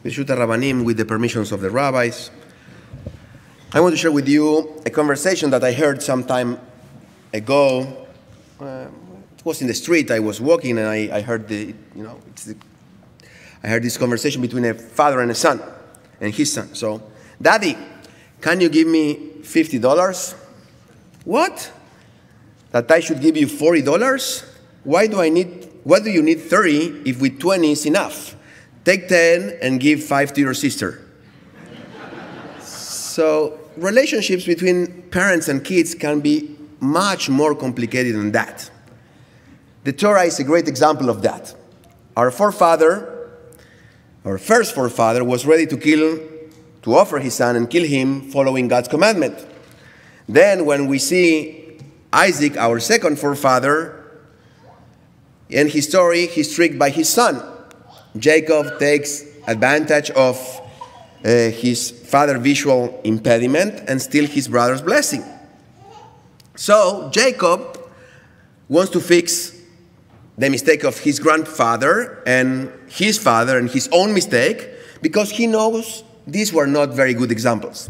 B'reshut Rabbanim, with the permissions of the rabbis. I want to share with you a conversation that I heard some time ago. It was in the street. I was walking, and I heard I heard this conversation between a father and a son, and his son. So, Daddy, can you give me $50? What? That I should give you $40? What do you need 30 if with 20 is enough? Take 10 and give 5 to your sister. So relationships between parents and kids can be much more complicated than that. The Torah is a great example of that. Our first forefather, was ready to offer his son and kill him following God's commandment. Then when we see Isaac, our second forefather, in his story, he's tricked by his son. Jacob takes advantage of his father's visual impediment and steals his brother's blessing. So Jacob wants to fix the mistake of his grandfather and his father and his own mistake, because he knows these were not very good examples.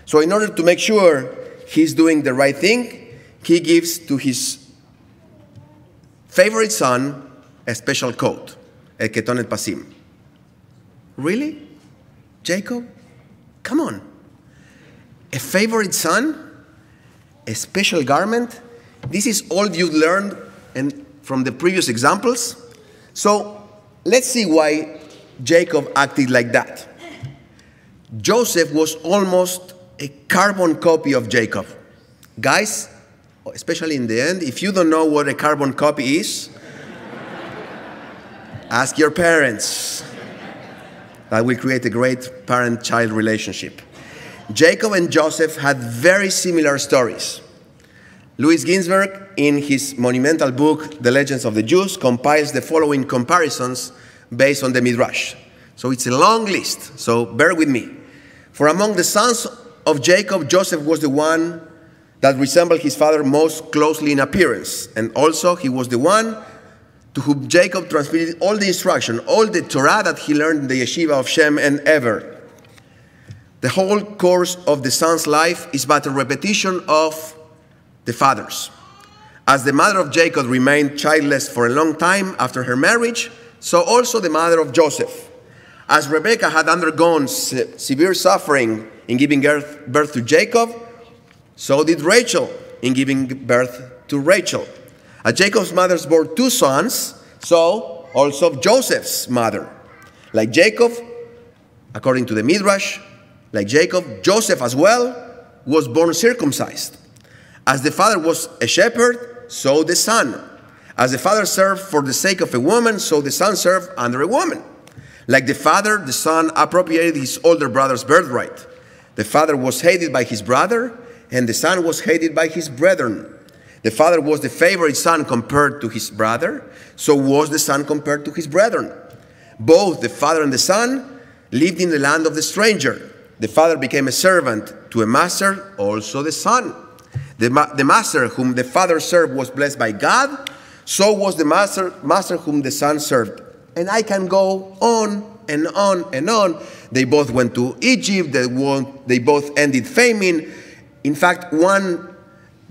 So in order to make sure he's doing the right thing, he gives to his favorite son a special coat, a ketonet pasim. Really? Jacob? Come on. A favorite son? A special garment? This is all you learned from the previous examples. So let's see why Jacob acted like that. Joseph was almost a carbon copy of Jacob. Guys, especially in the end, if you don't know what a carbon copy is, ask your parents. That will create a great parent-child relationship. Jacob and Joseph had very similar stories. Louis Ginsberg, in his monumental book, The Legends of the Jews, compiles the following comparisons based on the Midrash. So it's a long list, so bear with me. For among the sons of Jacob, Joseph was the one that resembled his father most closely in appearance. And also, he was the one to whom Jacob transmitted all the instruction, all the Torah that he learned in the yeshiva of Shem and Ever. The whole course of the son's life is but a repetition of the father's. As the mother of Jacob remained childless for a long time after her marriage, so also the mother of Joseph. As Rebekah had undergone severe suffering in giving birth to Jacob, so did Rachel in giving birth to Rachel. As Jacob's mother bore 2 sons, so also Joseph's mother. Like Jacob, according to the Midrash, like Jacob, Joseph as well was born circumcised. As the father was a shepherd, so the son. As the father served for the sake of a woman, so the son served under a woman. Like the father, the son appropriated his older brother's birthright. The father was hated by his brother, and the son was hated by his brethren. The father was the favorite son compared to his brother, so was the son compared to his brethren. Both the father and the son lived in the land of the stranger. The father became a servant to a master, also the son. The master whom the father served was blessed by God, so was the master whom the son served. And I can go on and on and on. They both went to Egypt. They both ended famine. In fact, one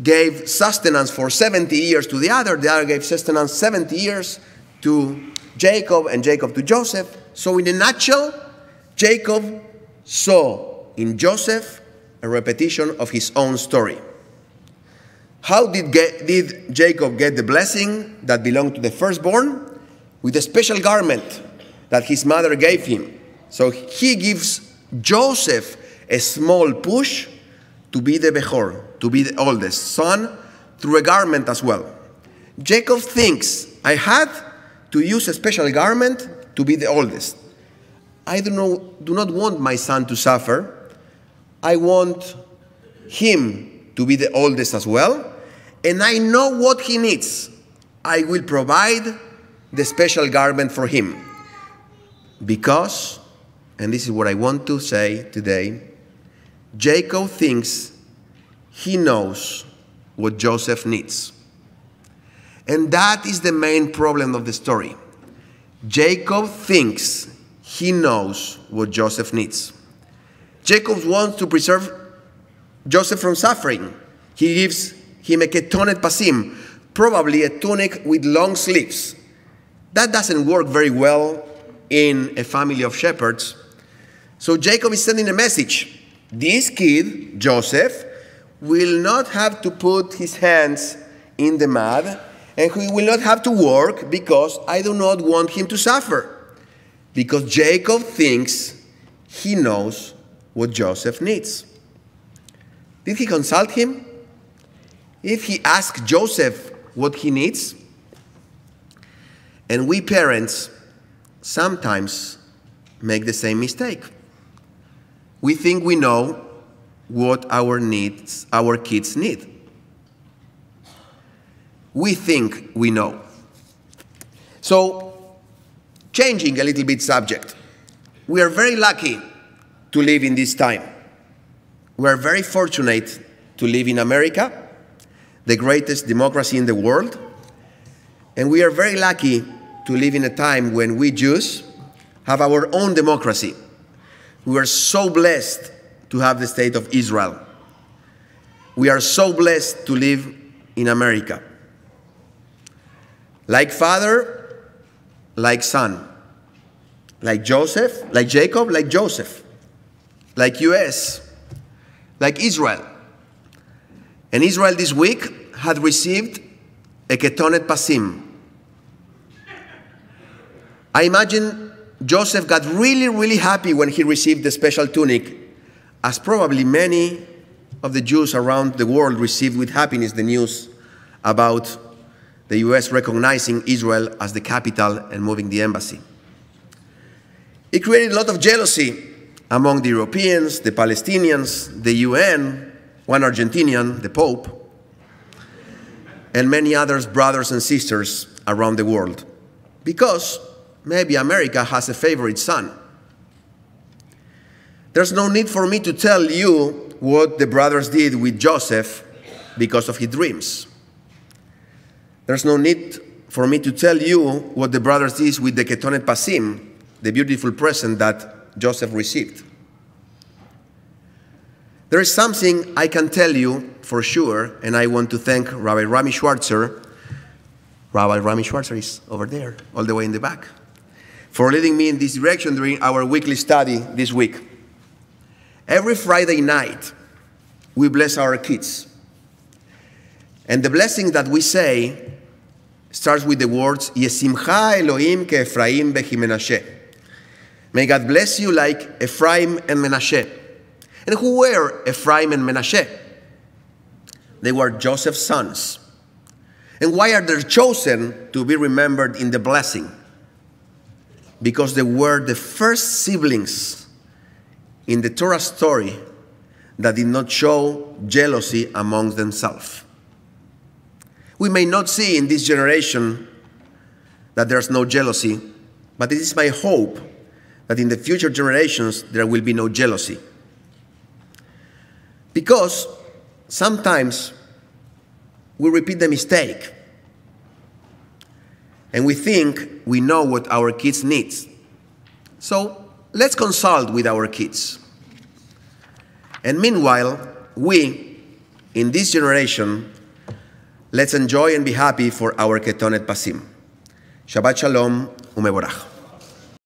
gave sustenance for 70 years to the other gave sustenance 70 years to Jacob, and Jacob to Joseph. So in a nutshell, Jacob saw in Joseph a repetition of his own story. How did Jacob get the blessing that belonged to the firstborn? With a special garment that his mother gave him. So he gives Joseph a small push to be the Bechor, to be the oldest son, through a garment as well. Jacob thinks, I had to use a special garment to be the oldest. I do not want my son to suffer. I want him to be the oldest as well. And I know what he needs. I will provide the special garment for him. Because, and this is what I want to say today, Jacob thinks he knows what Joseph needs. And that is the main problem of the story. Jacob thinks he knows what Joseph needs. Jacob wants to preserve Joseph from suffering. He gives him a ketonet pasim, probably a tunic with long sleeves. That doesn't work very well in a family of shepherds. So Jacob is sending a message. This kid, Joseph, will not have to put his hands in the mud, and he will not have to work because I do not want him to suffer. Because Jacob thinks he knows what Joseph needs. Did he consult him? If he asked Joseph what he needs? And we parents sometimes make the same mistake. We think we know what our kids need. We think we know. So, changing a little bit subject. We are very lucky to live in this time. We are very fortunate to live in America, the greatest democracy in the world. And we are very lucky to live in a time when we Jews have our own democracy. We are so blessed to have the state of Israel. We are so blessed to live in America. Like father, like son. Like Joseph, like Jacob, like Joseph. Like US, like Israel. And Israel this week had received a ketonet pasim. I imagine Joseph got really, really happy when he received the special tunic, as probably many of the Jews around the world received with happiness the news about the US recognizing Israel as the capital and moving the embassy. It created a lot of jealousy among the Europeans, the Palestinians, the UN, one Argentinian, the Pope, and many others, brothers and sisters around the world, because maybe America has a favorite son. There's no need for me to tell you what the brothers did with Joseph because of his dreams. There's no need for me to tell you what the brothers did with the ketonet pasim, the beautiful present that Joseph received. There is something I can tell you for sure, and I want to thank Rabbi Rami Schwartzer. Rabbi Rami Schwartzer is over there, all the way in the back, for leading me in this direction during our weekly study this week. Every Friday night, we bless our kids. And the blessing that we say starts with the words, Yesimcha Elohim ke Ephraim bechi Menashe. May God bless you like Ephraim and Menashe. And who were Ephraim and Menashe? They were Joseph's sons. And why are they chosen to be remembered in the blessing? Because they were the first siblings in the Torah story that did not show jealousy among themselves. We may not see in this generation that there's no jealousy, but it is my hope that in the future generations there will be no jealousy. Because sometimes we repeat the mistake and we think we know what our kids need. So let's consult with our kids. And meanwhile, we, in this generation, let's enjoy and be happy for our ketonet pasim. Shabbat shalom umevorach.